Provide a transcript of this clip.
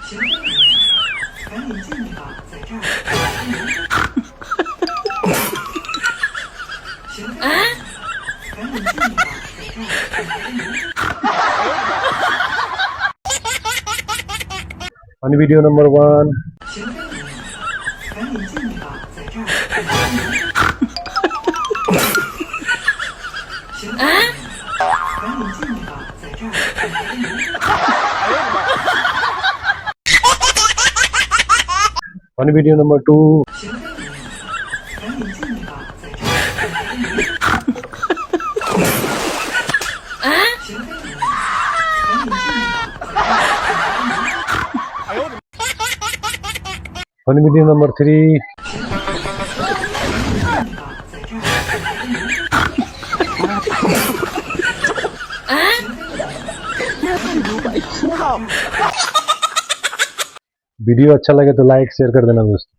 行动人员，赶紧尽力吧，在这儿。行动人员，赶紧尽力吧，在这儿。 आणि video number 1. 行动人员，赶紧尽力吧，在这儿。行动人员，赶紧尽力吧，在这儿。 आणि video number 2. 行动人员，赶紧尽力吧，在这儿。行动人员，赶紧尽力吧，在这儿。 आणि व्हिडिओ नंबर 3. वीडियो अच्छा लगे तो लाइक शेयर कर देना दोस्तों।